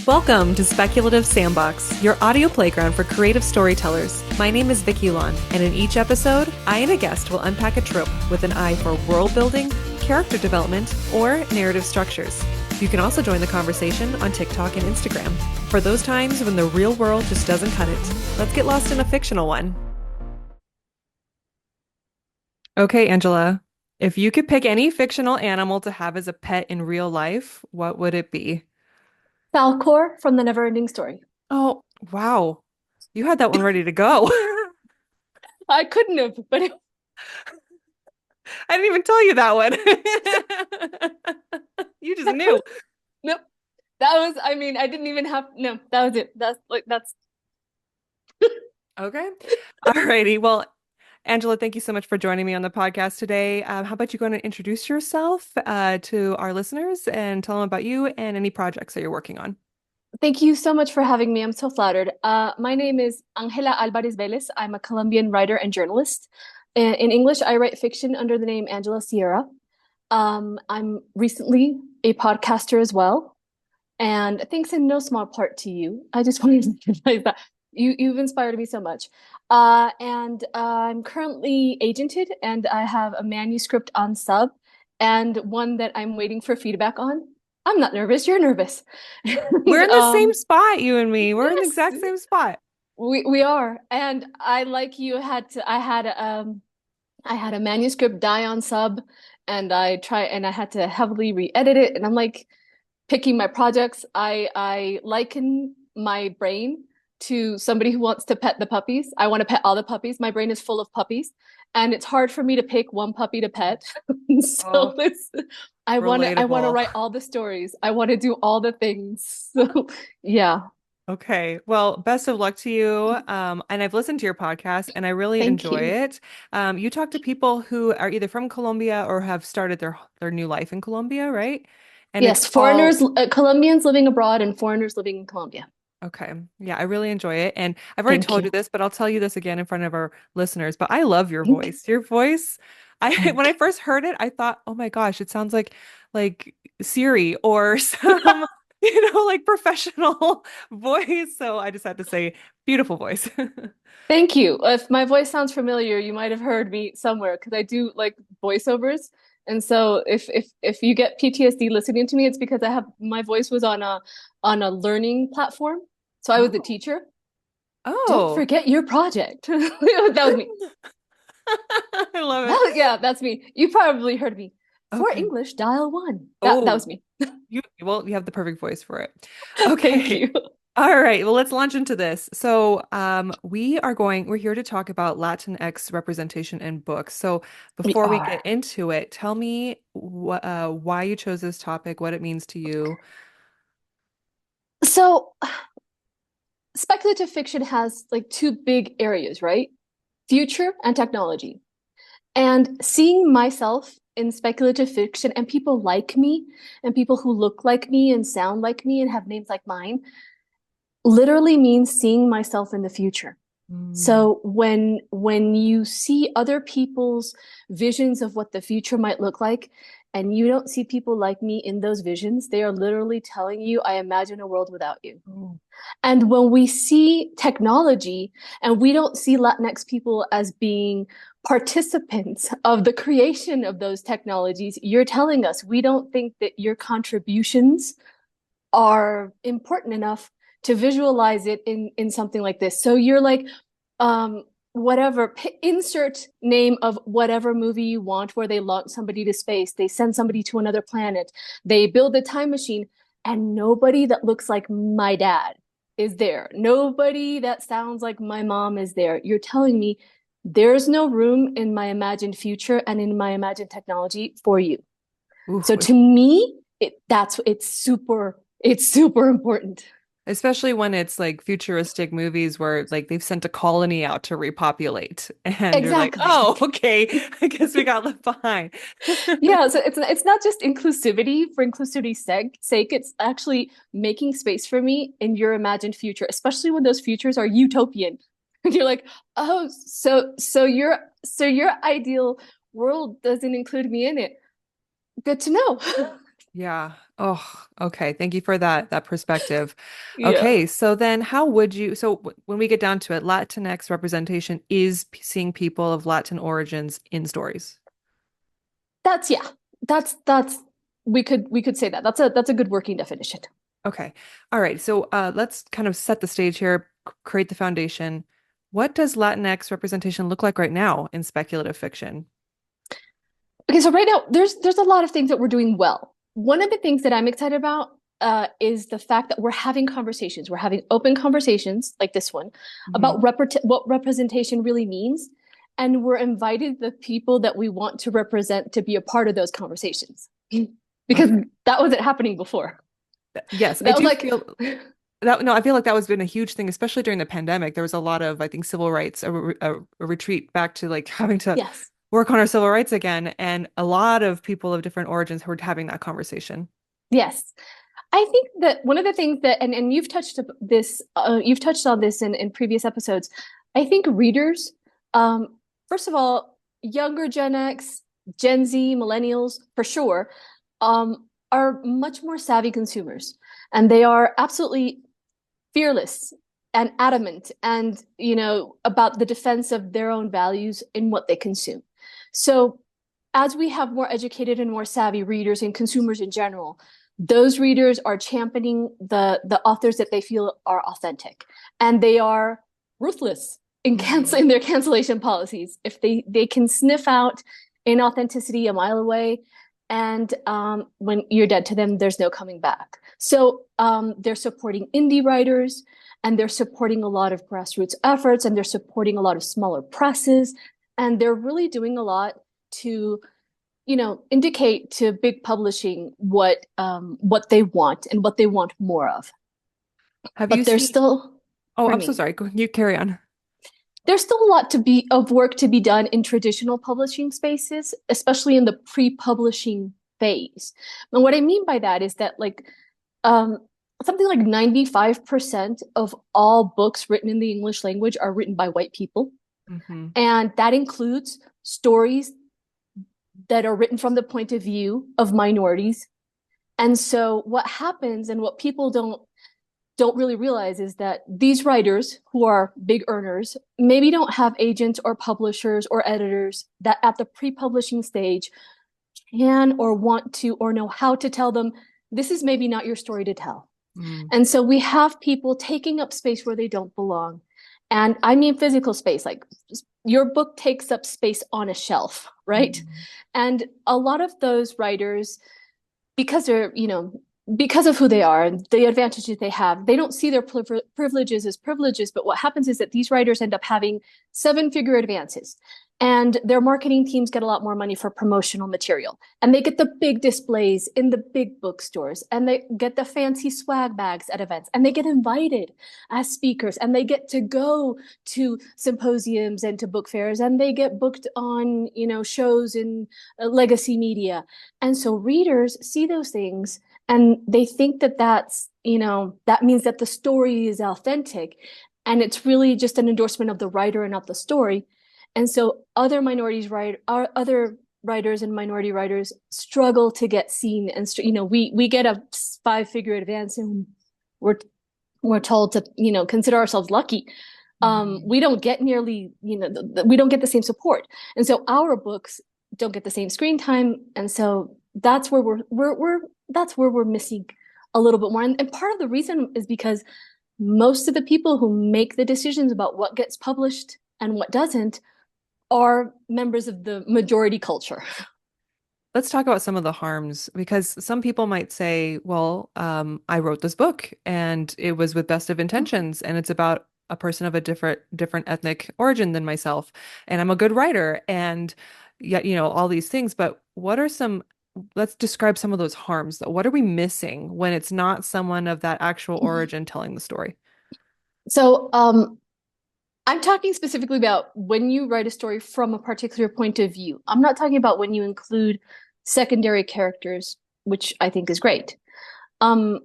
Welcome to Speculative Sandbox, your audio playground for creative storytellers. My name is Vickie Lan, and in each episode, I and a guest will unpack a trope with an eye for world building, character development, or narrative structures. You can also join the conversation on TikTok and Instagram. For those times when the real world just doesn't cut it, let's get lost in a fictional one. Okay, Angela, if you could pick any fictional animal to have as a pet in real life, what would it be? Falcor from the Neverending Story. Oh, wow. You had that one ready to go. I couldn't have, but I didn't even tell you that one. You just knew. Nope. That was, I didn't even have, no, that was it. That's. Okay. Alrighty. Well, Angela, thank you so much for joining me on the podcast today. How about you go and introduce yourself to our listeners and tell them about you and any projects that you're working on? Thank you so much for having me. I'm so flattered. My name is Angela Alvarez. I'm a Colombian writer and journalist. In English, I write fiction under the name Angela Sierra. I'm recently a podcaster as well. And thanks in no small part to you. I just wanted to recognize that. You've inspired me so much. And I'm currently agented, and I have a manuscript on sub and one that I'm waiting for feedback on. I'm not nervous. You're nervous. We're in the same spot, you and me. We're in the Yes. exact same spot. We are. And I, like you, I had a manuscript die on sub, and I had to heavily re-edit it, and I'm like picking my projects. I liken my brain to somebody who wants to pet the puppies. I want to pet all the puppies. My brain is full of puppies, and it's hard for me to pick one puppy to pet. So I want to relatable. write all the stories. I want to do all the things. So yeah. Okay. Well, best of luck to you. And I've listened to your podcast and I really Thank enjoy you. it. You talk to people who are either from Colombia or have started their new life in Colombia, right? And it's Yes, all foreigners, Colombians living abroad and foreigners living in Colombia. okay. Yeah, I really enjoy it. And I've already Thank told you you. this, but I'll tell you this again in front of our listeners. But I love your Thank, voice. Your voice, I when I thank. first heard it, I thought, oh my gosh, it sounds like Siri or some, like professional voice. So I just had to say, beautiful voice. Thank you. If my voice sounds familiar, you might have heard me somewhere because I do like voiceovers. And so if you get PTSD listening to me, it's because my voice was on a learning platform. So I was the Oh. teacher. Don't Oh. forget your project. That was me. I love it. Yeah, that's me. You probably heard me. For Okay. English, dial 1. That Oh, was me. you have the perfect voice for it. Thank Okay. you. All right. Well, let's launch into this. So, we're here to talk about Latinx representation in books. So, We before we get are. into it, tell me why you chose this topic, what it means to you. So speculative fiction has like two big areas, right? Future and technology. And seeing myself in speculative fiction and people like me and people who look like me and sound like me and have names like mine literally means seeing myself in the future. Mm. So when you see other people's visions of what the future might look like, and you don't see people like me in those visions, they are literally telling you, I imagine a world without you. Oh. And when we see technology and we don't see Latinx people as being participants of the creation of those technologies, you're telling us we don't think that your contributions are important enough to visualize it in something like this. So you're like, whatever, insert name of whatever movie you want where they launch somebody to space, they send somebody to another planet, they build a time machine, and nobody that looks like my dad is there. Nobody that sounds like my mom is there. You're telling me there's no room in my imagined future and in my imagined technology for you. Ooh. So to me, it's super important. Especially when it's like futuristic movies where like they've sent a colony out to repopulate and you're like, Exactly. oh, okay, I guess we got left behind. Yeah, so it's not just inclusivity for inclusivity's sake. It's actually making space for me in your imagined future, especially when those futures are utopian. And you're like, oh, so your ideal world doesn't include me in it. Good to know. Yeah. Oh, okay. Thank you for that perspective. Yeah. Okay, so then how would you when we get down to it, Latinx representation is seeing people of Latin origins in stories. Yeah. That's we could say that. That's a good working definition. Okay. All right. So let's kind of set the stage here, create the foundation. What does Latinx representation look like right now in speculative fiction? Okay, so right now there's a lot of things that we're doing well. One of the things that I'm excited about is the fact that we're having conversations. We're having open conversations like this one Hmm. about what representation really means, and we're invited the people that we want to represent to be a part of those conversations because Okay. that wasn't happening before. Yes, I That was do like, feel that no, I feel like that was been a huge thing, especially during the pandemic. There was a lot of, I think, civil rights, a retreat back to like having to yes, work on our civil rights again, and a lot of people of different origins were having that conversation. yes. I think that one of the things that, and you've touched on this in previous episodes. I think readers, first of all, younger Gen X, Gen Z, millennials, for sure, are much more savvy consumers, and they are absolutely fearless and adamant, and about the defense of their own values in what they consume. So as we have more educated and more savvy readers and consumers in general, those readers are championing the authors that they feel are authentic, and they are ruthless in Hmm. canceling their cancellation policies. If they can sniff out inauthenticity a mile away, and when you're dead to them, there's no coming back. So they're supporting indie writers, and they're supporting a lot of grassroots efforts, and they're supporting a lot of smaller presses, and they're really doing a lot to indicate to big publishing what they want and what they want more of. Have you But there's seen? still, Oh, pardon I'm so me, sorry. You carry on. there's still a lot to be of work to be done in traditional publishing spaces, especially in the pre-publishing phase. And what I mean by that is that um, something like 95% of all books written in the English language are written by white people. Hmm. And that includes stories that are written from the point of view of minorities. And so what happens and what people don't really realize is that these writers who are big earners maybe don't have agents or publishers or editors that at the pre-publishing stage can or want to or know how to tell them this is maybe not your story to tell. Mm. And so we have people taking up space where they don't belong. And I mean physical space, like your book takes up space on a shelf, right? Mm. And a lot of those writers, because they're, because of who they are and the advantages they have, they don't see their privileges as privileges. But what happens is that these writers end up having seven-figure advances, and their marketing teams get a lot more money for promotional material, and they get the big displays in the big bookstores, and they get the fancy swag bags at events, and they get invited as speakers, and they get to go to symposiums and to book fairs, and they get booked on shows in legacy media. And so readers see those things, and they think that that means that the story is authentic, and it's really just an endorsement of the writer and not the story. And so other writers and minority writers struggle to get seen, and we get a five-figure advance, and we're we're told to consider ourselves lucky. Mm. We don't get nearly, we don't get the same support, and so our books don't get the same screen time, and so that's where we're missing a little bit more. And part of the reason is because most of the people who make the decisions about what gets published and what doesn't are members of the majority culture. Let's talk about some of the harms because some people might say, well, I wrote this book and it was with best of intentions and it's about a person of a different ethnic origin than myself and I'm a good writer and yet, all these things. But what are let's describe some of those harms. What are we missing when it's not someone of that actual origin telling the story? So I'm talking specifically about when you write a story from a particular point of view. I'm not talking about when you include secondary characters, which I think is great. Um,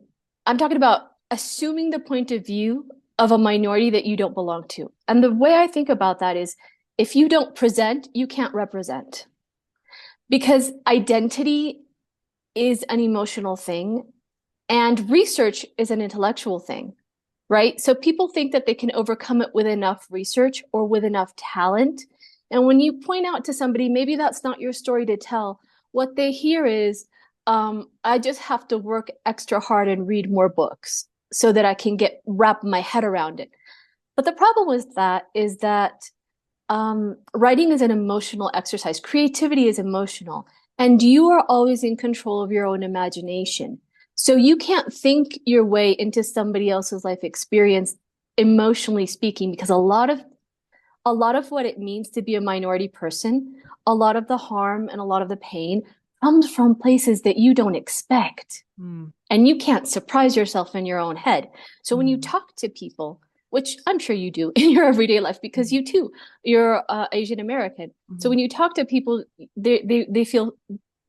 I'm talking about assuming the point of view of a minority that you don't belong to. And the way I think about that is if you don't present, you can't represent. Because identity is an emotional thing and research is an intellectual thing, right? So people think that they can overcome it with enough research or with enough talent. And when you point out to somebody, maybe that's not your story to tell, what they hear is, I just have to work extra hard and read more books so that I can wrap my head around it. But the problem with that is that writing is an emotional exercise. Creativity is emotional, and you are always in control of your own imagination. So you can't think your way into somebody else's life experience, emotionally speaking, because a lot of what it means to be a minority person, a lot of the harm and a lot of the pain comes from places that you don't expect. Mm. And you can't surprise yourself in your own head. So when you Mm. talk to people, which I'm sure you do in your everyday life, because you too, you're Asian American. So Mhm. when you talk to people, they feel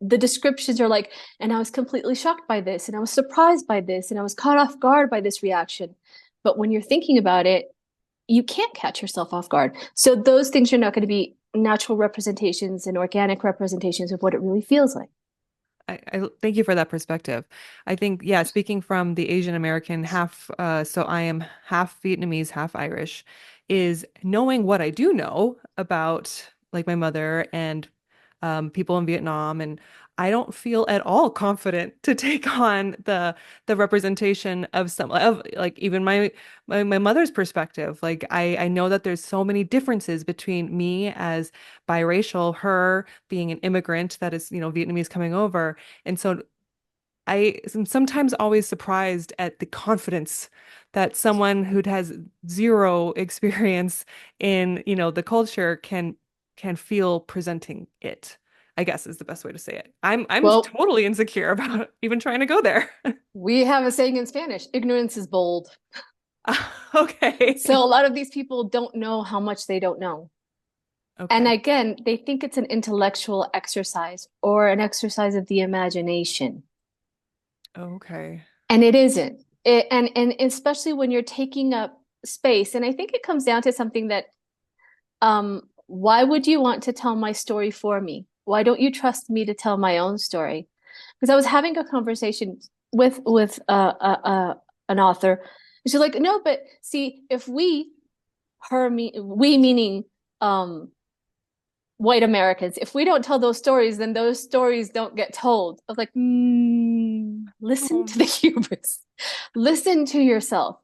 the descriptions are like, and I was completely shocked by this, and I was surprised by this, and I was caught off guard by this reaction. But when you're thinking about it, you can't catch yourself off guard. So those things are not going to be natural representations and organic representations of what it really feels like. I thank you for that perspective. I think, yeah, speaking from the Asian American half, so I am half Vietnamese, half Irish, is knowing what I do know about like my mother and people in Vietnam, and I don't feel at all confident to take on the representation of some of like even my mother's perspective. Like I know that there's so many differences between me as biracial, her being an immigrant that is, Vietnamese coming over. And so I am sometimes always surprised at the confidence that someone who has zero experience in, the culture can feel presenting it, I guess is the best way to say it. I'm Well, totally insecure about even trying to go there. we have a saying in Spanish, ignorance is bold. So Okay. a lot of these people don't know how much they don't know. And Okay. again, they think it's an intellectual exercise or an exercise of the imagination. Okay. And it isn't. And especially when you're taking up space. And I think it comes down to something that, why would you want to tell my story for me? Why don't you trust me to tell my own story? Because I was having a conversation with an author. And she's like, no, but see, if we meaning um, white Americans, if we don't tell those stories, then those stories don't get told. I was like, listen to Um, the hubris. Listen to yourself.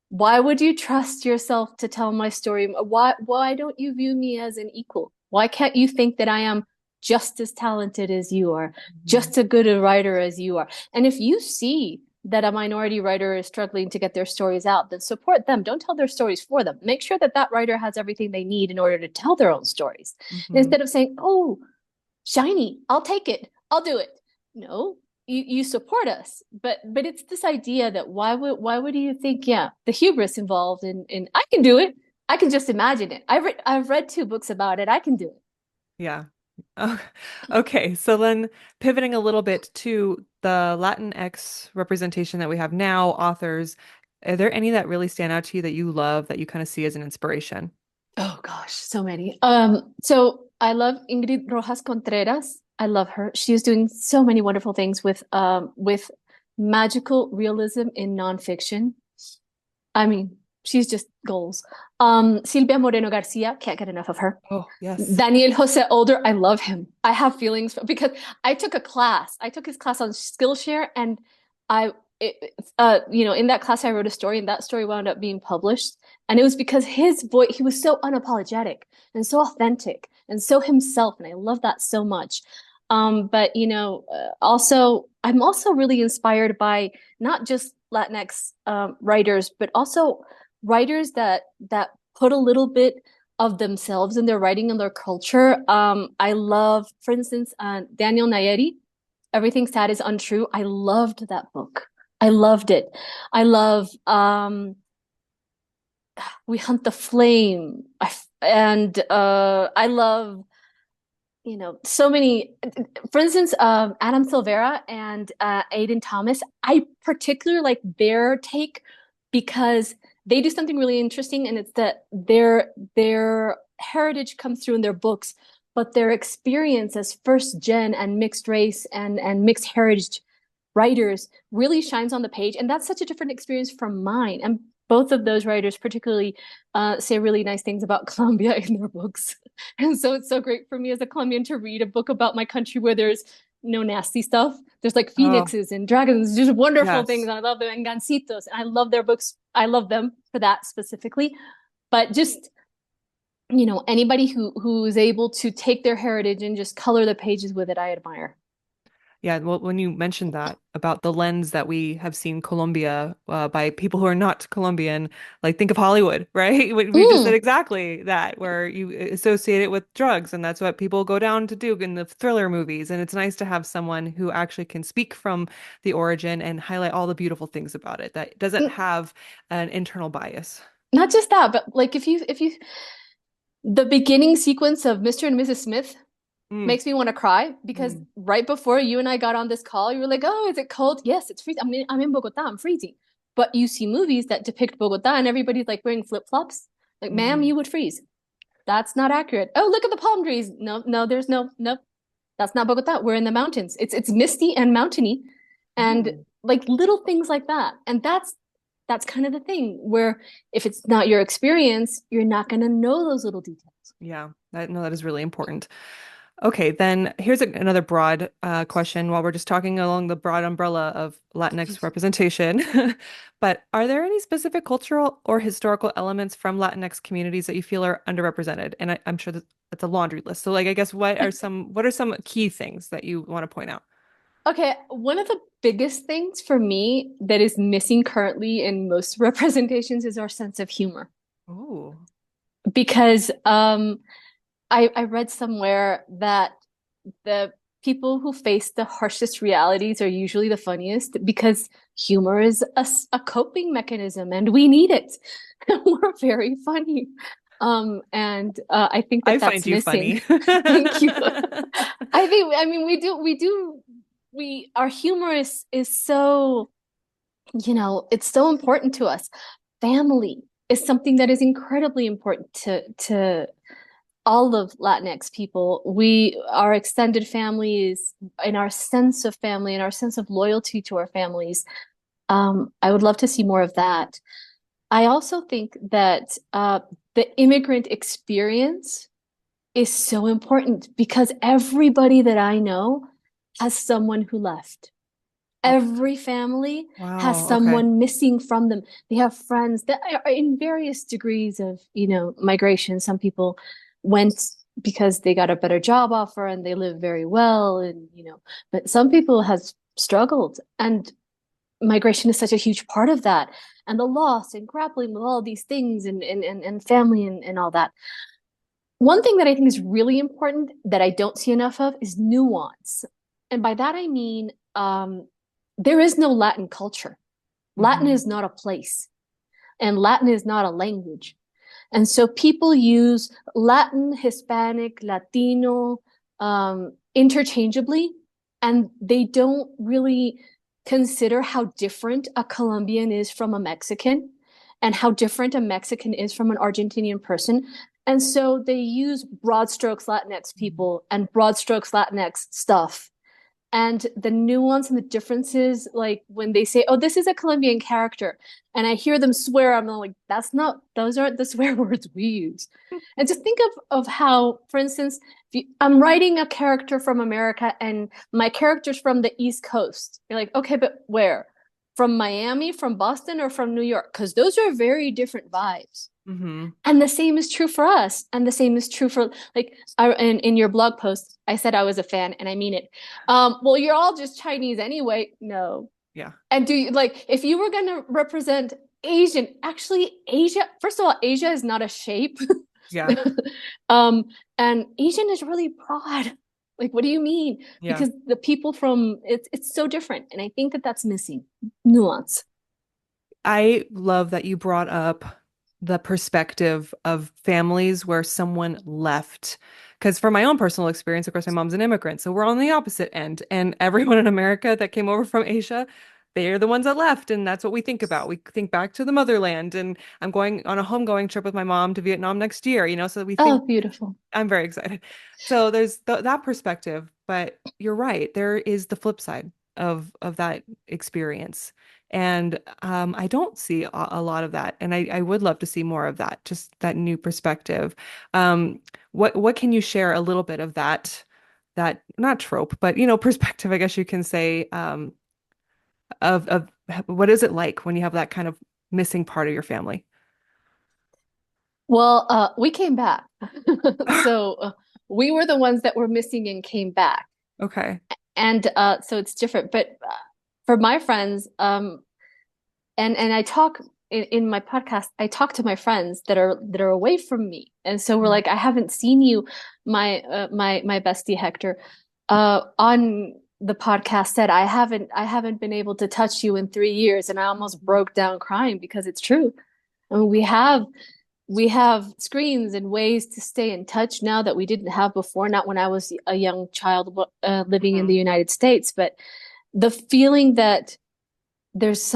Why would you trust yourself to tell my story? Why don't you view me as an equal? Why can't you think that I am just as talented as you are, mhm. just as good a writer as you are? And if you see that a minority writer is struggling to get their stories out, then support them. Don't tell their stories for them. Make sure that that writer has everything they need in order to tell their own stories. And Mhm. instead of saying, "Oh, shiny, I'll take it, I'll do it," no, you support us. But it's this idea that why would you think, yeah, the hubris involved in I can do it. I can just imagine it. I've read 2 books about it. I can do it. Yeah. Oh, okay. So then pivoting a little bit to the Latinx representation that we have now, authors, are there any that really stand out to you that you love that you kind of see as an inspiration? Oh gosh, so many. So I love Ingrid Rojas Contreras. I love her. She is doing so many wonderful things with magical realism in nonfiction. I mean, she's just goals. Silvia Moreno Garcia, can't get enough of her. Oh, yes. Daniel Jose Older, I love him. I have feelings because I took a class. I took his class on Skillshare, and I, in that class, I wrote a story, and that story wound up being published. And it was because his voice, he was so unapologetic and so authentic and so himself, and I love that so much. But also, I'm also really inspired by not just Latinx writers, but also writers that put a little bit of themselves in their writing and their culture. I love, for instance, Daniel Nayeri, Everything Sad is Untrue. I loved that book. I loved it. I love We Hunt the Flame. I love, so many. For instance, Adam Silvera and Aiden Thomas. I particularly like their take because they do something really interesting, and it's that their heritage comes through in their books, but their experience as first gen and mixed race and mixed heritage writers really shines on the page. And that's such a different experience from mine. And both of those writers particularly say really nice things about Colombia in their books. And so it's so great for me as a Colombian to read a book about my country where there's no nasty stuff. There's like Oh, phoenixes and dragons, just wonderful things. yes. And I love them, and gancitos. And I love their books. I love them for that specifically. But just, anybody who is able to take their heritage and just color the pages with it, I admire. Yeah, well, when you mentioned that about the lens that we have seen Colombia by people who are not Colombian, like think of Hollywood, right? We just said Mm. exactly that, where you associate it with drugs, and that's what people go down to do in the thriller movies. And it's nice to have someone who actually can speak from the origin and highlight all the beautiful things about it that doesn't have an internal bias. Not just that, but like if you the beginning sequence of Mr. and Mrs. Smith Mm, makes me want to cry because mm, right before you and I got on this call, you were like, "Oh, is it cold?" Yes, it's freezing. I'm in Bogota. I'm freezing. But you see movies that depict Bogota and everybody's like wearing flip-flops. Like, ma'am, mhm. you would freeze. That's not accurate. Oh, look at the palm trees. No, no, there's no. That's not Bogota. We're in the mountains. It's misty and mountainy, and Ooh. like little things like that. And that's kind of the thing where if it's not your experience, you're not going to know those little details. Yeah, no, that is really important. Okay, then here's another broad question while we're just talking along the broad umbrella of Latinx representation. But are there any specific cultural or historical elements from Latinx communities that you feel are underrepresented? And I'm sure that's a laundry list. So like I guess what are some key things that you want to point out? Okay, one of the biggest things for me that is missing currently in most representations is our sense of humor. Oh. Because I read somewhere that the people who face the harshest realities are usually the funniest because humor is a coping mechanism and we need it. We're very funny. And I think I that that's find you missing. funny. Thank you. I mean, our humor is so, it's so important to us. Family is something that is incredibly important to all of Latinx people. Our extended families and our sense of family and our sense of loyalty to our families. I would love to see more of that. I also think that the immigrant experience is so important because everybody that I know has someone who left. Oh, Every family has wow. Okay. someone missing from them. They have friends that are in various degrees of, migration. Some people went because they got a better job offer and they live very well, and but some people has struggled, and migration is such a huge part of that, and the loss and grappling with all these things and family and all that. One thing that I think is really important that I don't see enough of is nuance. And by that I mean there is no Latin culture. Latin Hmm. is not a place, and Latin is not a language. And so people use Latin, Hispanic, Latino interchangeably, and they don't really consider how different a Colombian is from a Mexican and how different a Mexican is from an Argentinian person. And so they use broad strokes Latinx people and broad strokes Latinx stuff, and the nuance and the differences, like when they say, "Oh, this is a Colombian character," and I hear them swear, I'm like, those aren't the swear words we use. And just think of how, for instance, I'm writing a character from America and my character's from the East Coast. You're like, okay, but where? From Miami, from Boston, or from New York? Because those are very different vibes. Hmm. And the same is true for us. And the same is true for like in your blog post, I said I was a fan and I mean it. Well, you're all just Chinese anyway. No. Yeah. And do you like if you were gonna represent Asian, actually Asia, first of all, Asia is not a shape. Yeah. um, and Asian is really broad. Like, what do you mean? Yeah. Because the people from it's so different. And I think that that's missing nuance. I love that you brought up the perspective of families where someone left. Because for my own personal experience, of course, my mom's an immigrant, so we're on the opposite end. And everyone in America that came over from Asia, they're the ones that left, and that's what we think about. We think back to the motherland, and I'm going on a homegoing trip with my mom to Vietnam next year, so we Oh, think beautiful. I'm very excited. So there's that perspective, but you're right. There is the flip side of that experience. And I don't see a lot of that. And I would love to see more of that, just that new perspective. What can you share a little bit of that not trope, but perspective, I guess you can say, of what is it like when you have that kind of missing part of your family? Well, we came back. So we were the ones that were missing and came back. Okay. And so it's different. But for my friends, and I talk in my podcast, I talk to my friends that are away from me. And so we're Mm. like, I haven't seen you, my bestie Hector, on the podcast said, I haven't been able to touch you in 3 years. And I almost broke down crying because it's true. I mean, we have screens and ways to stay in touch now that we didn't have before, not when I was a young child living in the Mhm. United States, but the feeling that there's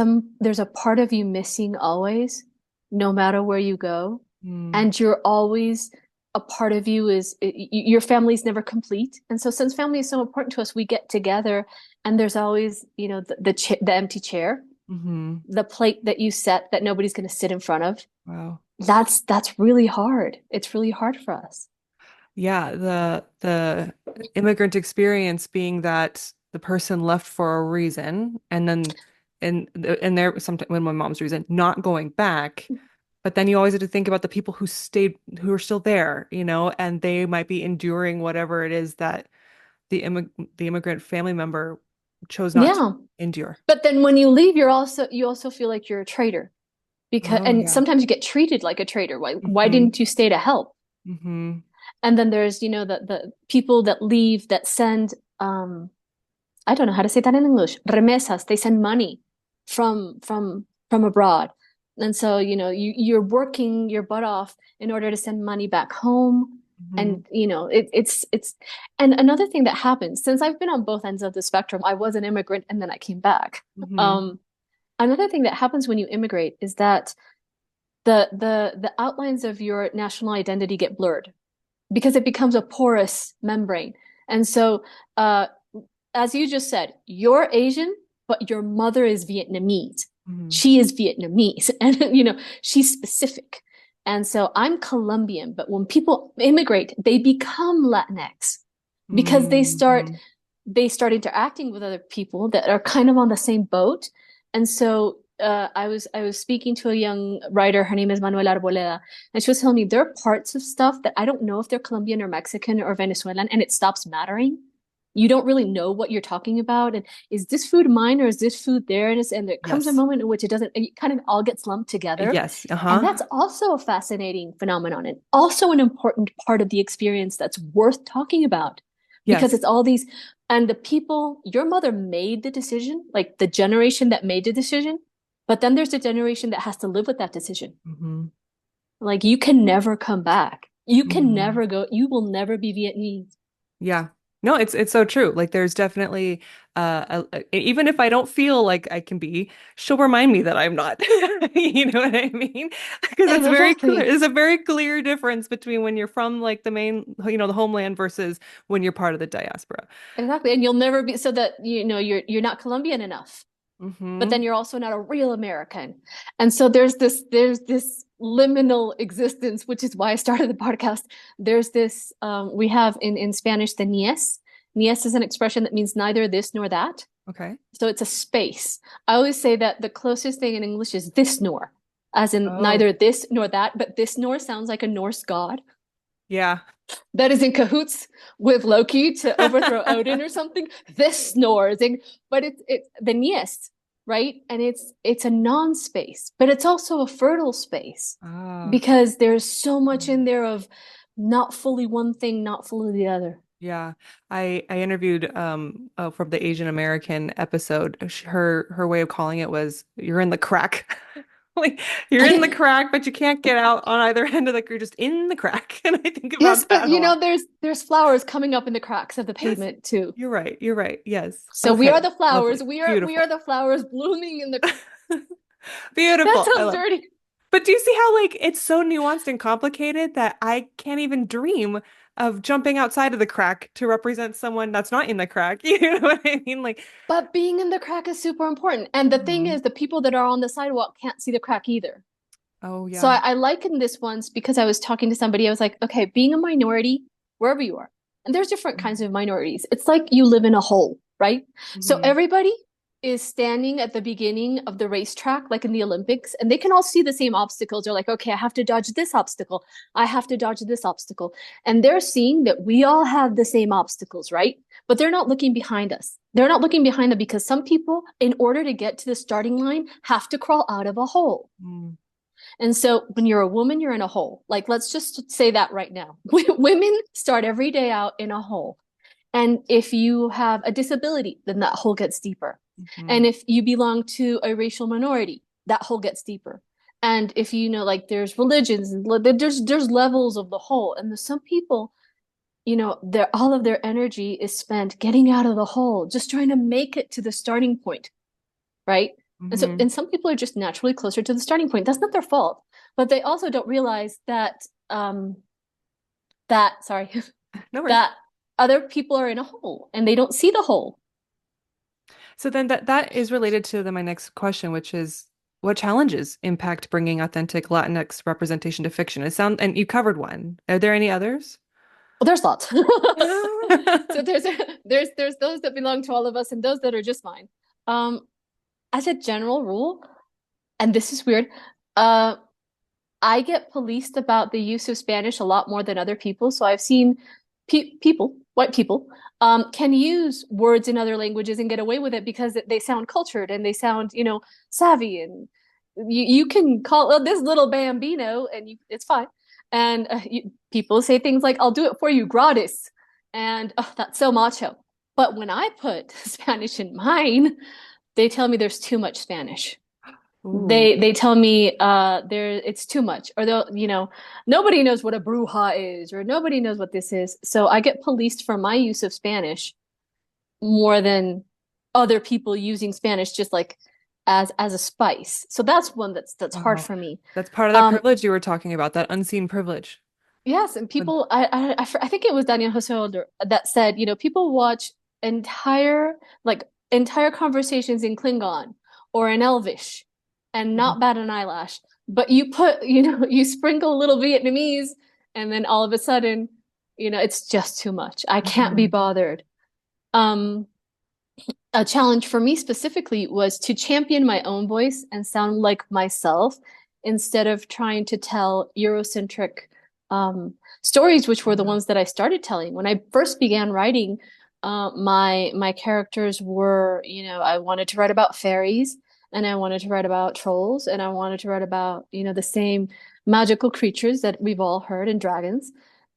a part of you missing always, no matter where you go, Mm. and you're always a part of you is your family's never complete. And so since family is so important to us, we get together and there's always, the empty chair, Hmm. the plate that you set that nobody's going to sit in front of. Wow. That's really hard. It's really hard for us. Yeah, the immigrant experience being that the person left for a reason, and then and there sometimes when my mom's reason not going back, but then you always have to think about the people who stayed, who are still there, and they might be enduring whatever it is that the immigrant family member chose not to Yeah. endure. But then when you leave, you also feel like you're a traitor because Oh and yeah. sometimes you get treated like a traitor. Why Hmm. didn't you stay to help? Hmm. And then there's, the people that leave that send I don't know how to say that in English. Remesas, they send money from abroad. And so, you're working your butt off in order to send money back home. Hmm. And it's and another thing that happens since I've been on both ends of the spectrum, I was an immigrant and then I came back. Hmm. Um, Another thing that happens when you immigrate is that the outlines of your national identity get blurred because it becomes a porous membrane. And so, as you just said, you're Asian, but your mother is Vietnamese. Hmm. She is Vietnamese, and she's specific. And so I'm Colombian, but when people immigrate, they become Latinx because they start Hmm. they start interacting with other people that are kind of on the same boat. And so I was speaking to a young writer. Her name is Manuela Arboleda, and she was telling me there are parts of stuff that I don't know if they're Colombian or Mexican or Venezuelan, and it stops mattering. You don't really know what you're talking about, and is this food mine or is this food theirs? And there comes a Yes. moment in which it doesn't. It kind of all gets lumped together, Yes. and Uh-huh. that's also a fascinating phenomenon, and also an important part of the experience that's worth talking about, because Yes. it's all these and the people. Your mother made the decision, like the generation that made the decision, but then there's a generation that has to live with that decision. Hmm. Like you can never come back. You can Hmm. never go. You will never be Vietnamese. Yeah. No, it's so true. Like there's definitely even if I don't feel like I can be, she'll remind me that I'm not. You know what I mean? Because it's very clear. Exactly. There's a very clear difference between when you're from like the main, the homeland versus when you're part of the diaspora. Exactly. And you'll never be so that you're not Colombian enough, but Hmm. then you're also not a real American. And so there's this liminal existence, which is why I started the podcast. There's this we have in Spanish the niés. Niés is an expression that means neither this nor that. Okay. So it's a space. I always say that the closest thing in English is this nor, as in Oh, neither this nor that, but this nor sounds like a Norse god yeah. that is in cahoots with Loki to overthrow Odin or something. This snores, but it's the Niest, right? And it's a non-space, but it's also a fertile space Ah. because there's so much in there of not fully one thing, not fully the other. Yeah, I interviewed from the Asian American episode. Her way of calling it was "you're in the crack." Like you're in the crack, but you can't get out on either end of the, you're just in the crack. And I think Yes, about but that a lot. there's flowers coming up in the cracks of the Yes, pavement too. you're right. You're right. Yes. So we are Okay. the flowers. Lovely. We are Beautiful. the flowers blooming in the. That Beautiful. I sounds love. dirty. But do you see how like it's so nuanced and complicated that I can't even dream of jumping outside of the crack to represent someone that's not in the crack? You know what I mean? Like, But being in the crack is super important. And the thing mhm. is, the people that are on the sidewalk can't see the crack either. Oh So yeah. I likened this once because I was talking to somebody. I was like, okay, being a minority, wherever you are, and there's different kinds of minorities. It's like you live in a hole, right? So Mm-hmm. everybody is standing at the beginning of the racetrack, like in the Olympics, and they can all see the same obstacles. They're like, okay, I have to dodge this obstacle. I have to dodge this obstacle. And they're seeing that we all have the same obstacles, right? But they're not looking behind us. They're not looking behind them because some people, in order to get to the starting line, have to crawl out of a hole. Mm. And so when you're a woman, you're in a hole. Like, let's just say that right now. Women start every day out in a hole. And if you have a disability, then that hole gets deeper. Mm-hmm. And if you belong to a racial minority, that hole gets deeper. And if you know, like there's religions and there's levels of the hole. And some people, their all of their energy is spent getting out of the hole, just trying to make it to the starting point, right? Mm-hmm. And some people are just naturally closer to the starting point. That's not their fault, but they also don't realize that sorry, No worries. that other people are in a hole and they don't see the hole. So then that is related to my next question, which is what challenges impact bringing authentic Latinx representation to fiction? And you covered one. Are there any others? Well, there's lots. So there's those that belong to all of us and those that are just mine. Um, as a general rule, and this is weird, uh, I get policed about the use of Spanish a lot more than other people. So I've seen people, white people, can use words in other languages and get away with it because they sound cultured and they sound, savvy. And you can call this little bambino and it's fine. And people say things like, I'll do it for you gratis. And oh, that's so macho. But when I put Spanish in mine, they tell me there's too much Spanish. Ooh. They tell me it's too much, or they'll nobody knows what a bruja is, or nobody knows what this is. So I get policed for my use of Spanish more than other people using Spanish just like as a spice. So that's one that's hard Oh, for me. that's part of that Um, privilege you were talking about, that unseen privilege. yes, and But- people I think it was Daniel Jose Older that said, people watch entire entire conversations in Klingon or in Elvish and Mhm. not bat an eyelash. But you put, you sprinkle a little Vietnamese and then all of a sudden, it's just too much. I can't be Mhm. bothered. Um, a challenge for me specifically was to champion my own voice and sound like myself instead of trying to tell Eurocentric stories, which were the Yeah. ones that I started telling. When I first began writing, my characters were, I wanted to write about fairies and I wanted to write about trolls and I wanted to write about, the same magical creatures that we've all heard and dragons.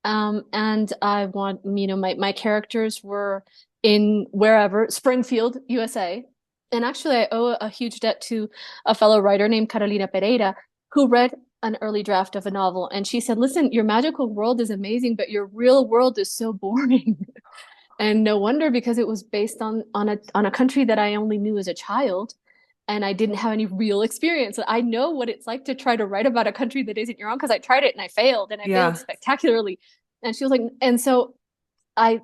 And I want, my characters were in wherever, Springfield, USA. And actually, I owe a huge debt to a fellow writer named Carolina Pereira, who read an early draft of a novel. And she said, listen, your magical world is amazing, but your real world is so boring. And no wonder, because it was based on a country that I only knew as a child. And I didn't have any real experience. I know what it's like to try to write about a country that isn't your own because I tried it and I failed Yeah. spectacularly. And she was like, and so I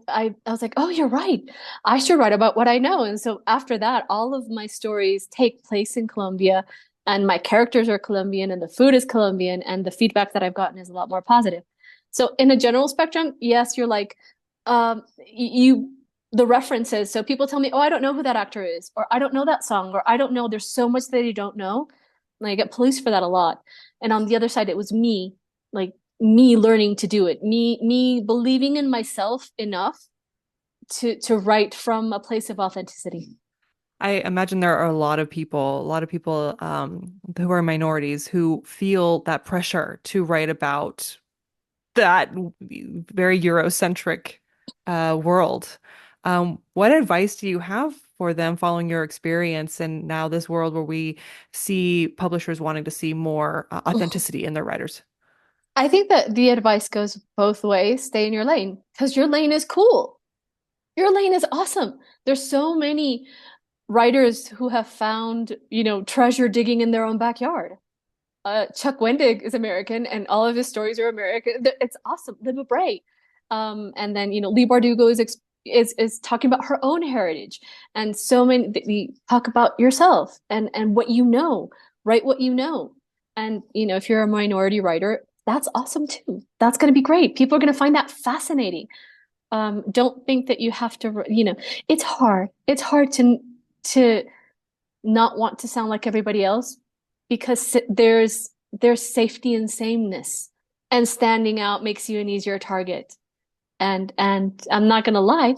was like, oh, you're right. I should write about what I know. And so after that, all of my stories take place in Colombia, and my characters are Colombian, and the food is Colombian, and the feedback that I've gotten is a lot more positive. So in a general spectrum, yes, you're like, you the references. So people tell me, oh, I don't know who that actor is, or I don't know that song, or I don't know. There's so much that you don't know. And I get policed for that a lot. And on the other side, it was me, like me learning to do it, me believing in myself enough to write from a place of authenticity. I imagine there are a lot of people who are minorities who feel that pressure to write about that very Eurocentric world. What advice do you have for them following your experience and now this world where we see publishers wanting to see more authenticity in their writers? I think that the advice goes both ways. Stay in your lane because your lane is cool. Your lane is awesome. There's so many writers who have found, treasure digging in their own backyard. Chuck Wendig is American, and all of his stories are American. It's awesome. Libba Bray, and then Leigh Bardugo is talking about her own heritage, and so many. We talk about yourself and what you know. Write what you know, and if you're a minority writer, that's awesome too. That's going to be great. People are going to find that fascinating. Don't think that you have to. It's hard. It's hard to not want to sound like everybody else because there's safety in sameness, and standing out makes you an easier target. And I'm not gonna lie,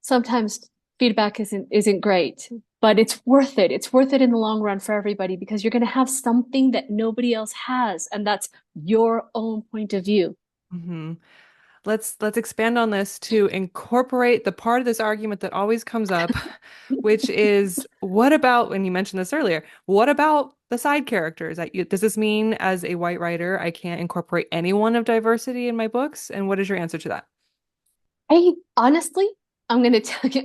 sometimes feedback isn't great, but it's worth it. It's worth it in the long run for everybody because you're gonna have something that nobody else has, and that's your own point of view. Mm-hmm. Let's expand on this to incorporate the part of this argument that always comes up, which is what about, and you mentioned this earlier, what about the side characters? Does this mean as a white writer, I can't incorporate anyone of diversity in my books? And what is your answer to that? I honestly, I'm gonna tell you,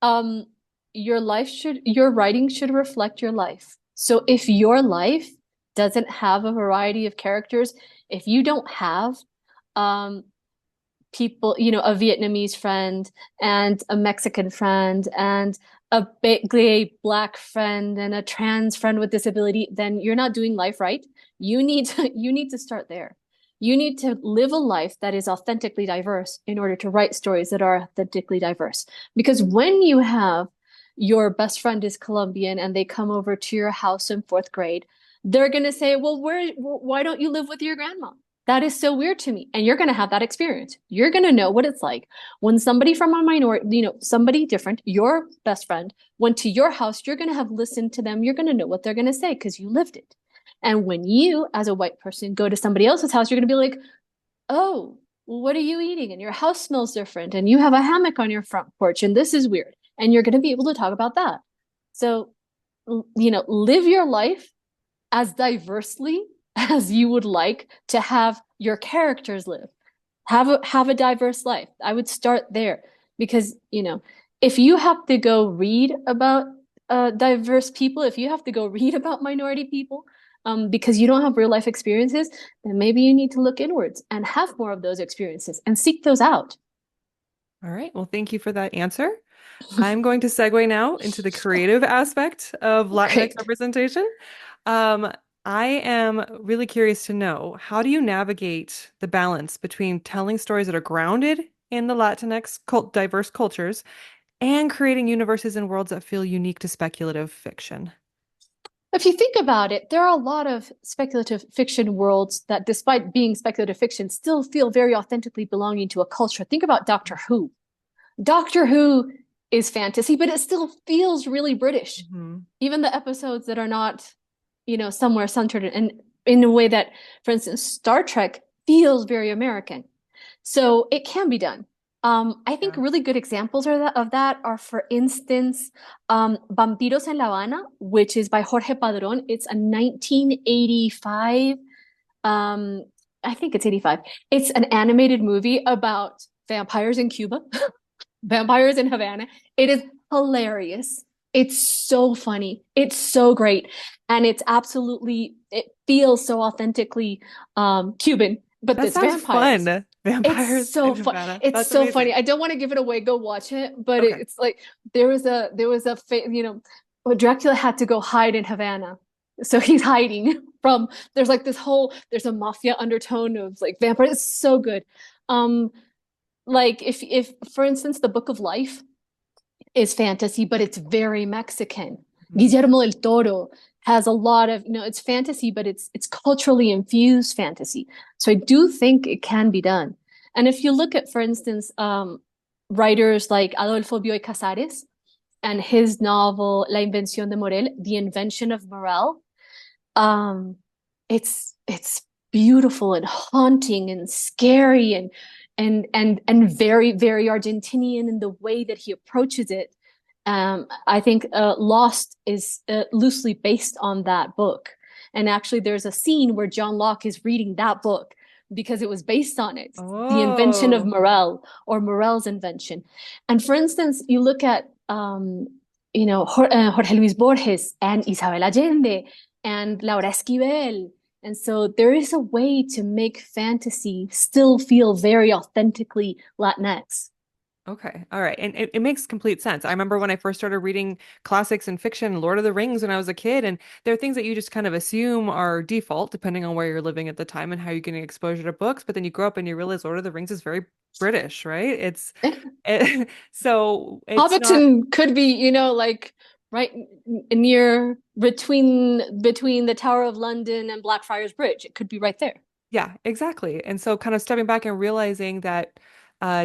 um, your writing should reflect your life. So if your life doesn't have a variety of characters, if you don't have um, people, a Vietnamese friend and a Mexican friend and a gay black friend and a trans friend with disability, then you're not doing life right. You need to start there. You need to live a life that is authentically diverse in order to write stories that are authentically diverse. Because when you have your best friend is Colombian and they come over to your house in fourth grade, they're going to say, well, why don't you live with your grandma? That is so weird to me. And you're going to have that experience. You're going to know what it's like when somebody from a minority, somebody different, your best friend, went to your house. You're going to have listened to them. You're going to know what they're going to say because you lived it. And when you, as a white person, go to somebody else's house, you're going to be like, oh, what are you eating? And your house smells different. And you have a hammock on your front porch. And this is weird. And you're going to be able to talk about that. So, live your life as diversely as you would like to have your characters live. Have a diverse life. I would start there because, if you have to go read about diverse people, if you have to go read about minority people, because you don't have real life experiences, then maybe you need to look inwards and have more of those experiences and seek those out. All right. Well, thank you for that answer. I'm going to segue now into the creative aspect of Latinx Great. representation. Um, I am really curious to know, how do you navigate the balance between telling stories that are grounded in the Latinx diverse cultures and creating universes and worlds that feel unique to speculative fiction? If you think about it, there are a lot of speculative fiction worlds that, despite being speculative fiction, still feel very authentically belonging to a culture. Think about Doctor Who. Doctor Who is fantasy, but it still feels really British. Mhm. Even the episodes that are not, somewhere centered in a way that, for instance, Star Trek feels very American. So it can be done. I think Yeah. really good examples of that are, for instance, Vampiros en La Habana, which is by Jorge Padrón. It's a 1985, um, I think it's 85. It's an animated movie about vampires in Cuba, vampires in Havana. It is hilarious. It's so funny. It's so great. And it feels so authentically Cuban, but That it's sounds vampires. fun. It's Vampires so in fun. Havana. It's That's so funny. amazing. I don't want to give it away. Go watch it. But Okay. it's like well, Dracula had to go hide in Havana. So he's hiding from there's a mafia undertone of like vampires. It's so good. Like if for instance, the Book of Life is fantasy, but it's very Mexican. Mhm. Guillermo del Toro has a lot of, it's fantasy, but it's culturally infused fantasy. So I do think it can be done. And if you look at, for instance, writers like Adolfo Bioy Casares and his novel La Invención de Morel, The Invention of Morel, um, it's beautiful and haunting and scary and very, very Argentinian in the way that he approaches it. I think Lost is loosely based on that book. And actually, there's a scene where John Locke is reading that book because it was based on it, the invention of Oh, Morel or Morel's invention. And for instance, you look at Jorge Luis Borges and Isabel Allende and Laura Esquivel. And so there is a way to make fantasy still feel very authentically Latinx. okay. All right. And it makes complete sense. I remember when I first started reading classics and fiction, Lord of the Rings, when I was a kid, and there are things that you just kind of assume are default depending on where you're living at the time and how you're getting exposure to books. But then you grow up and you realize Lord of the Rings is very British, right? So it's not, Hobbiton could be, like right near between the Tower of London and Blackfriars Bridge. It could be right there. yeah, exactly. And so kind of stepping back and realizing that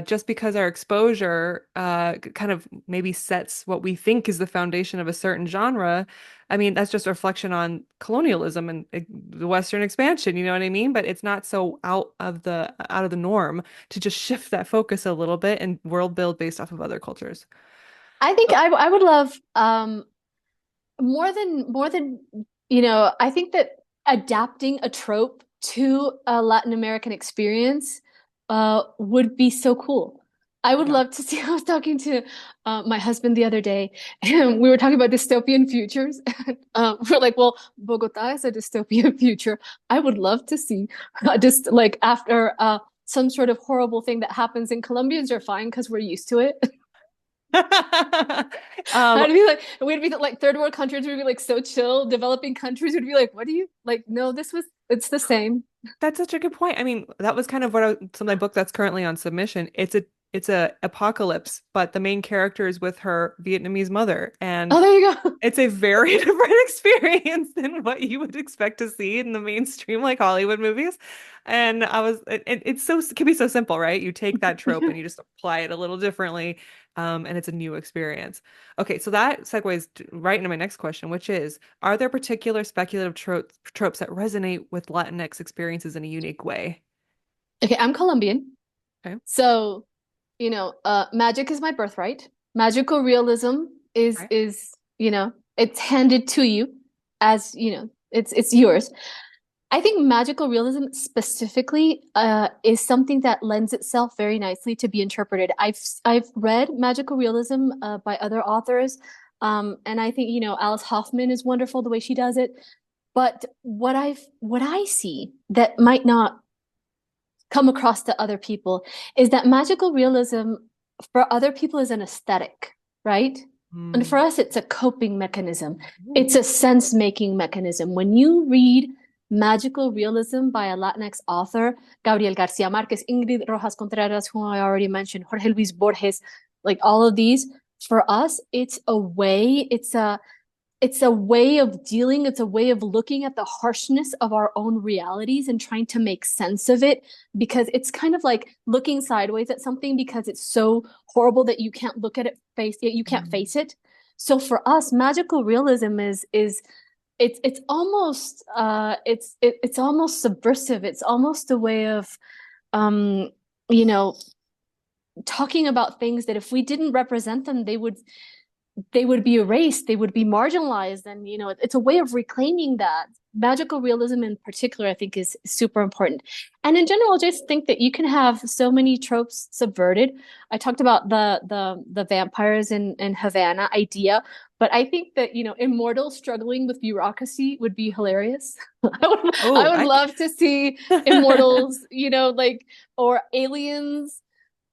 just because our exposure kind of maybe sets what we think is the foundation of a certain genre, I mean, that's just a reflection on colonialism and the Western expansion, you know what I mean? But it's not so out of the norm to just shift that focus a little bit and world build based off of other cultures. I think I would love more than I think that adapting a trope to a Latin American experience would be so cool. I would Yeah. love to see. I was talking to my husband the other day, and we were talking about dystopian futures. We're like, well, Bogota is a dystopian future. I would love to see just like after some sort of horrible thing that happens, and Colombians are fine because we're used to it. Um, I'd be like, we'd be like third world countries would be like so chill. Developing countries would be like, what do you like? No, it's the same. That's such a good point. I mean, that was kind of some of my book that's currently on submission. It's a apocalypse, but the main character is with her Vietnamese mother, and Oh, there you go. it's a very different experience than what you would expect to see in the mainstream like Hollywood movies. And it can be so simple, right? You take that trope and you just apply it a little differently, and it's a new experience. Okay, so that segues right into my next question, which is, are there particular speculative tropes that resonate with Latinx experiences in a unique way? Okay, I'm Colombian. Okay. So, magic is my birthright. Magical realism is Right. is, it's handed to you as, it's yours. I think magical realism specifically is something that lends itself very nicely to be interpreted. I've read magical realism by other authors, and I think Alice Hoffman is wonderful the way she does it. But what I see that might not come across to other people is that magical realism for other people is an aesthetic, right? And for Hmm. us, it's a coping mechanism. It's Ooh. a sense-making mechanism. When you read magical realism by a Latinx author, Gabriel Garcia Marquez, Ingrid Rojas Contreras, who I already mentioned, Jorge Luis Borges, like all of these, for us, it's a way of dealing, it's a way of looking at the harshness of our own realities and trying to make sense of it, because it's kind of like looking sideways at something because it's so horrible that you can't look at it you can't Hmm. face it. So for us, magical realism is it's almost it's almost subversive. It's almost a way of um you know talking about things that if we didn't represent them, they would be erased, they would be marginalized. And it's a way of reclaiming that. Magical realism in particular, I think, is super important. And in general, I just think that you can have so many tropes subverted. I talked about the vampires in Havana idea, but I think that immortals struggling with bureaucracy would be hilarious. I Oh, would love to see immortals, like, or aliens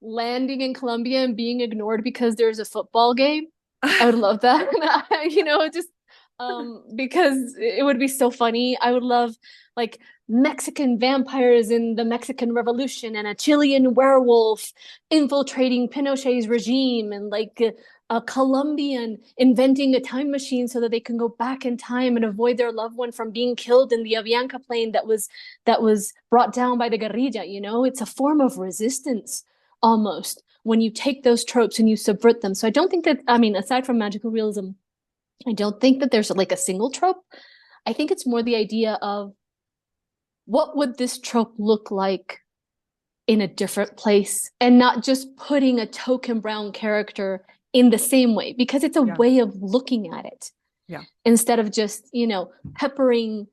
landing in Colombia and being ignored because there's a football game. I would love that. Just because it would be so funny. I would love like Mexican vampires in the Mexican Revolution and a Chilean werewolf infiltrating Pinochet's regime, and like a Colombian inventing a time machine so that they can go back in time and avoid their loved one from being killed in the Avianca plane that was brought down by the guerrilla. It's a form of resistance almost when you take those tropes and you subvert them. So I don't think that, I mean, aside from magical realism, I don't think that there's like a single trope. I think it's more the idea of what would this trope look like in a different place, and not just putting a token brown character in the same way, because it's a Yeah. way of looking at it Yeah. instead of just, peppering,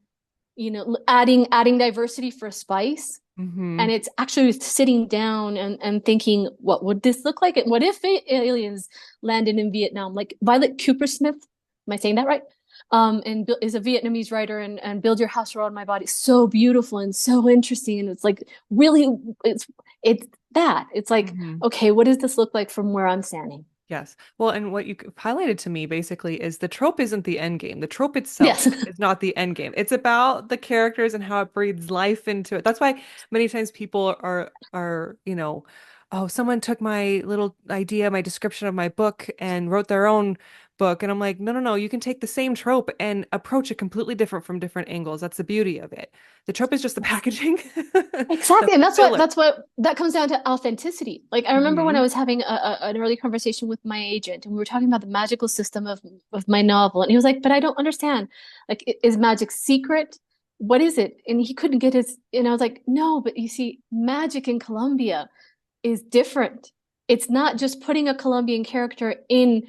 adding diversity for spice. Hmm. And it's actually sitting down and thinking, what would this look like? What if aliens landed in Vietnam? Like Violet Coopersmith, am I saying that right? And is a Vietnamese writer, and Build Your House Around My Body. So beautiful and so interesting. And it's like really, it's that. It's like, Hmm. okay, what does this look like from where I'm standing? Yes. Well, and what you highlighted to me basically is the trope isn't the end game. The trope itself Yes. is not the end game. It's about the characters and how it breathes life into it. That's why many times people are, oh, someone took my little idea, my description of my book and wrote their own book. And I'm like, no, no, no, you can take the same trope and approach it completely different from different angles. That's the beauty of it. The trope is just the packaging, the Exactly. And filler. that's what that comes down to authenticity. Like I remember when I Hmm. was having an early conversation with my agent, and we were talking about the magical system of my novel. And he was like, but I don't understand. Like, is magic secret? What is it? And he couldn't get and I was like, no, but you see, magic in Colombia is different. It's not just putting a Colombian character in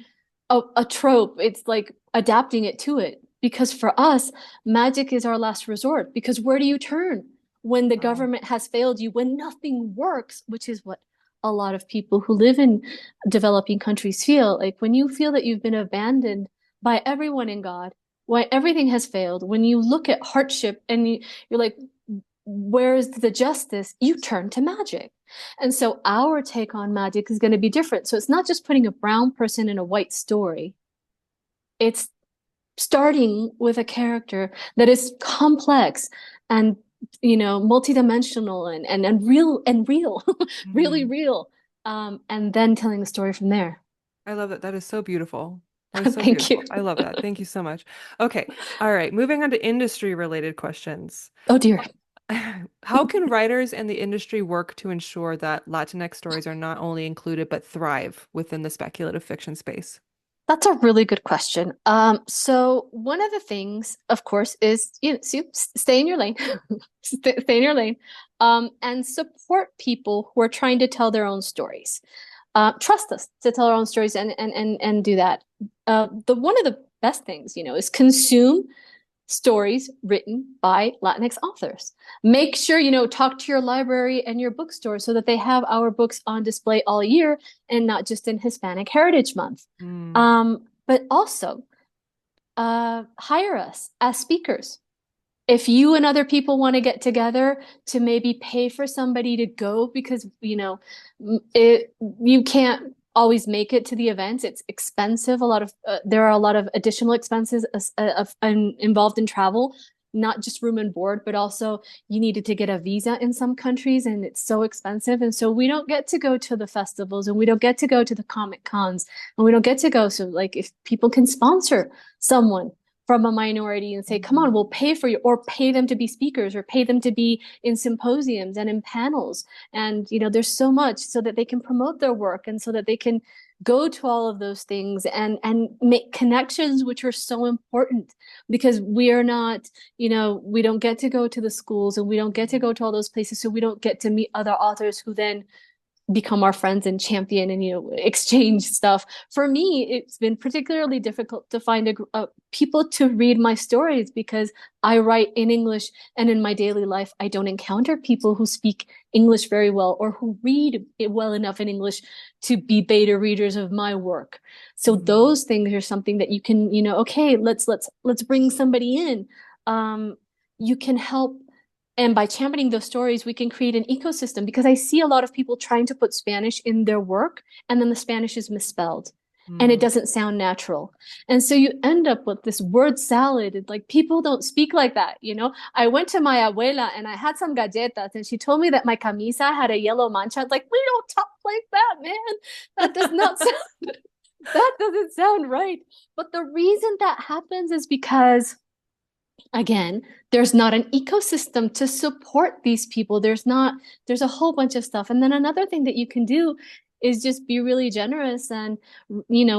a trope. It's like adapting it to it. Because for us, magic is our last resort. Because where do you turn when the Wow. government has failed you, when nothing works, which is what a lot of people who live in developing countries feel. Like when you feel that you've been abandoned by everyone in God, when everything has failed, when you look at hardship and you're like, where's the justice? You turn to magic. And so our take on magic is going to be different. So it's not just putting a brown person in a white story. It's starting with a character that is complex and multidimensional and real really Hmm. real, and then telling the story from there. I love that. That is so beautiful. That is so Thank you. beautiful. I love that. Thank you so much. Okay. All right. Moving on to industry related questions. Oh dear. How can writers and the industry work to ensure that Latinx stories are not only included but thrive within the speculative fiction space? That's a really good question. So one of the things, of course, is stay in your lane, stay in your lane, and support people who are trying to tell their own stories. Trust us to tell our own stories and do that. The one of the best things, is consume stories written by Latinx authors. Make sure, talk to your library and your bookstore so that they have our books on display all year and not just in Hispanic Heritage Month. Mm. But also, hire us as speakers. If you and other people want to get together to maybe pay for somebody to go because, you can't always make it to the events. It's expensive. There are a lot of additional expenses involved in travel, not just room and board, but also you needed to get a visa in some countries and it's so expensive. And so we don't get to go to the festivals and we don't get to go to the Comic Cons and we don't get to go. So like if people can sponsor someone from a minority and say, come on, we'll pay for you, or pay them to be speakers or pay them to be in symposiums and in panels. And, there's so much so that they can promote their work and so that they can go to all of those things and make connections, which are so important because we are not, we don't get to go to the schools and we don't get to go to all those places. So we don't get to meet other authors who then become our friends and champion and exchange stuff. For me, it's been particularly difficult to find people to read my stories because I write in English, and in my daily life I don't encounter people who speak English very well or who read it well enough in English to be beta readers of my work. So Mm. those things are something that you can, okay, let's bring somebody in. You can help, and by championing those stories, we can create an ecosystem because I see a lot of people trying to put Spanish in their work and then the Spanish is misspelled and it Mm. doesn't sound natural. And so you end up with this word salad. Like people don't speak like that, I went to my abuela and I had some galletas and she told me that my camisa had a yellow mancha. I was like, we don't talk like that, man. That does not sound, that doesn't sound right. But the reason that happens is because again, there's not an ecosystem to support these people. There's a whole bunch of stuff. And then another thing that you can do is just be really generous and,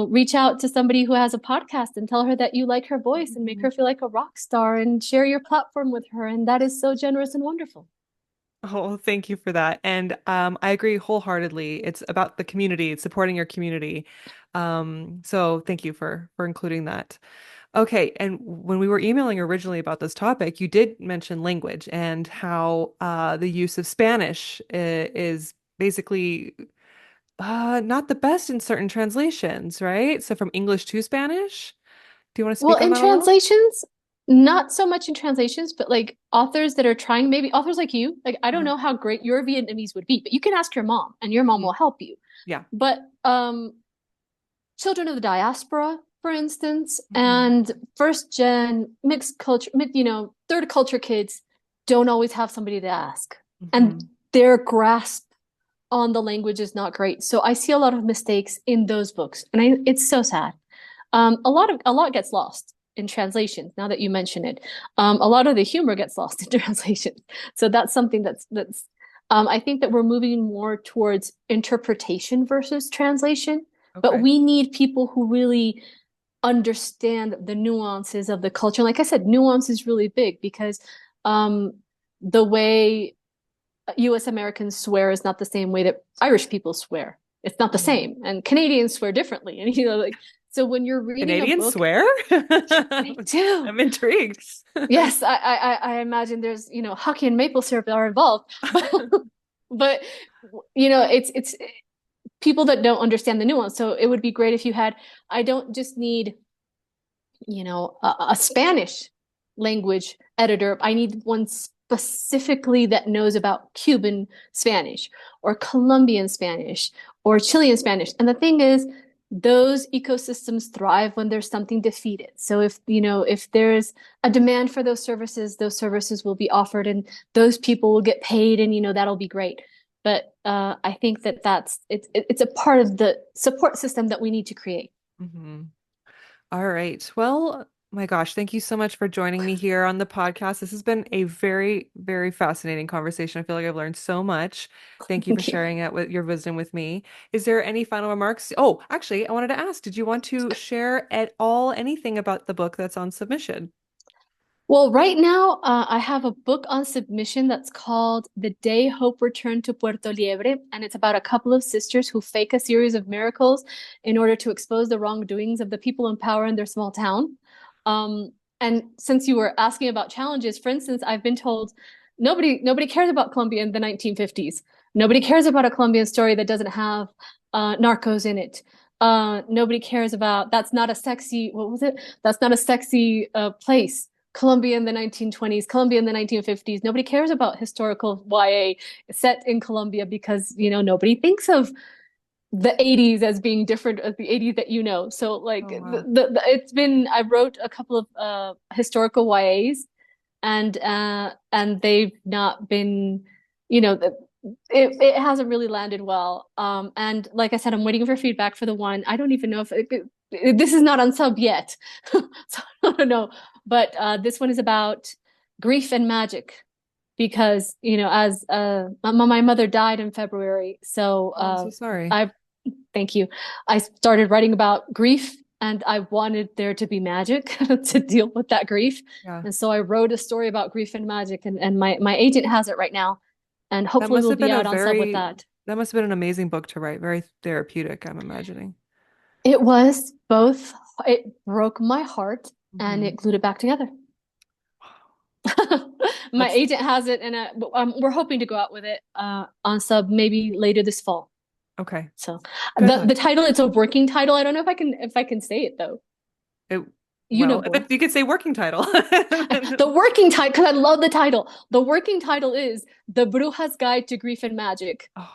reach out to somebody who has a podcast and tell her that you like her voice and make Mm. her feel like a rock star and share your platform with her. And that is so generous and wonderful. Oh, thank you for that. And I agree wholeheartedly. It's about the community, it's supporting your community. So thank you for including that. Okay, and when we were emailing originally about this topic, you did mention language and how the use of Spanish is basically not the best in certain translations, right? So from English to Spanish. Do you want to Well, speak on in that a little? translations, not so much in translations, but like authors that are trying, maybe authors like you, like I don't Uh-huh. know how great your Vietnamese would be, but you can ask your mom and your mom Mhm. will help you. Yeah. But children of the diaspora, for instance, Hmm. and first gen mixed culture, third culture kids don't always have somebody to ask. And Hmm. their grasp on the language is not great. So I see a lot of mistakes in those books, and it's so sad. A lot gets lost in translations. Now that you mention it, a lot of the humor gets lost in translation. So that's something that's. I think that we're moving more towards interpretation versus translation, but Okay. we need people who really understand the nuances of the culture. Like I said, nuance is really big because um, the way US Americans swear is not the same way that Irish people swear. It's not the Mhm. same. And Canadians swear differently. And like so when you're reading a Canadians book, swear? they do. I'm intrigued. Yes, I imagine there's, hockey and maple syrup are involved. But it's people that don't understand the nuance. So it would be great if you had, I don't just need a Spanish language editor. I need one specifically that knows about Cuban Spanish or Colombian Spanish or Chilean Spanish. And the thing is, those ecosystems thrive when there's something to feed it. So if there's a demand for those services will be offered and those people will get paid and that'll be great. But I think that it's a part of the support system that we need to create. Hmm. All right. Well, my gosh, thank you so much for joining me here on the podcast. This has been a very, very fascinating conversation. I feel like I've learned so much. Thank you for Thank you. sharing it with your wisdom with me. Is there any final remarks? Oh, actually, I wanted to ask, did you want to share at all anything about the book that's on submission? Well, right now, I have a book on submission that's called The Day Hope Returned to Puerto Liebre, and it's about a couple of sisters who fake a series of miracles in order to expose the wrongdoings of the people in power in their small town. Um, and since you were asking about challenges, for instance, I've been told nobody cares about Colombia in the 1950s. Nobody cares about a Colombian story that doesn't have narcos in it. Nobody cares about that's not a sexy, what was it? That's not a sexy place. Colombia in the 1920s, Colombia in the 1950s. Nobody cares about historical YA set in Colombia because, nobody thinks of the 80s as being different as the 80s that you know. So like Oh, wow. I wrote a couple of historical YAs and they've not been, you know, it hasn't really landed well. And like I said, I'm waiting for feedback for the one. I don't even know if this is not on sub yet, so I don't know. But this one is about grief and magic because as my mother died in February, so Oh, I'm so sorry. I thank you. I started writing about grief and I wanted there to be magic to deal with that grief. Yeah. And so I wrote a story about grief and magic and my agent has it right now. And That hopefully must we'll have be been a out on sub with very, that. that must have been an amazing book to write. Very therapeutic, I'm imagining. It was both, it broke my heart and Hmm. it glued it back together. My That's agent has it and we're hoping to go out with it on sub maybe later this fall. okay. So the Good. the title, it's a working title. I don't know if I can say it though. It, You know well, more. but you could say working title. The working title, because I love the title. The working title is The Bruja's Guide to Grief and Magic. Oh,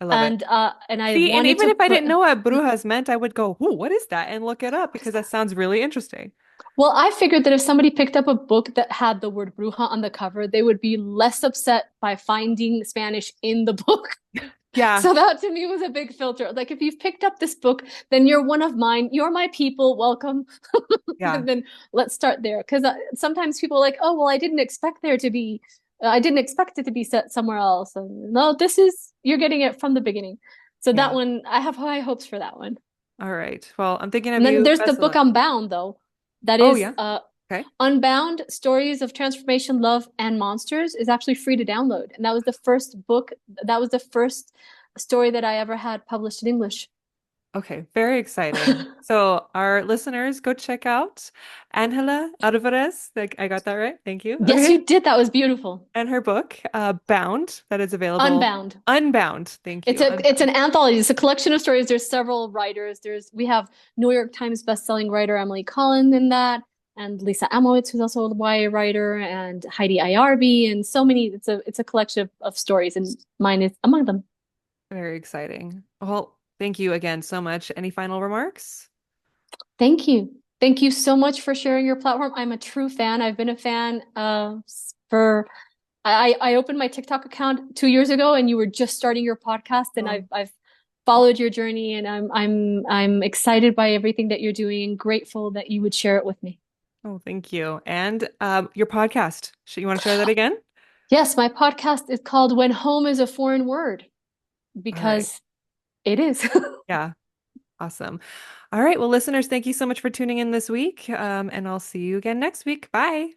I love it. And I See, and wanted even to if I put didn't know what brujas meant, I would go, "Ooh, what is that?" and look it up what is because that that? sounds really interesting. Well, I figured that if somebody picked up a book that had the word bruja on the cover, they would be less upset by finding Spanish in the book. Yeah, So that to me was a big filter. Like if you've picked up this book, then you're one of mine. You're my people. Welcome. yeah, And then let's start there. Because sometimes people are like, oh, well, I didn't expect it to be set somewhere else. And no, you're getting it from the beginning. So that yeah. one, I have high hopes for that one. All right. Well, I'm thinking of And then you. there's the Best of book luck. Unbound, though. That Oh is yeah. Okay. Unbound: Stories of Transformation, Love, and Monsters is actually free to download. And that was the first book, that was the first story that I ever had published in English. Okay, very exciting. So our listeners, go check out Angela Alvarez. Like I got that right. Thank you. Yes, Okay. you did. That was beautiful. And her book, Bound, that is available. Unbound. Unbound. Thank you. It's an Unbound. anthology. It's a collection of stories. There's several writers. We have New York Times bestselling writer Emily Collins in that, and Lisa Amowitz, who's also a YA writer, and Heidi Ayarbi, and so many. It's a collection of stories, and mine is among them. Very exciting. Well, thank you again so much. Any final remarks? Thank you. Thank you so much for sharing your platform. I'm a true fan. I've been a fan for I opened my TikTok account 2 years ago, and you were just starting your podcast, and Oh, I've followed your journey, and I'm excited by everything that you're doing, and grateful that you would share it with me. oh, thank you. And your podcast. You want to share that again? Yes, my podcast is called When Home is a Foreign Word, All right. because it is. Yeah. Awesome. All right. Well, listeners, thank you so much for tuning in this week. And I'll see you again next week. Bye.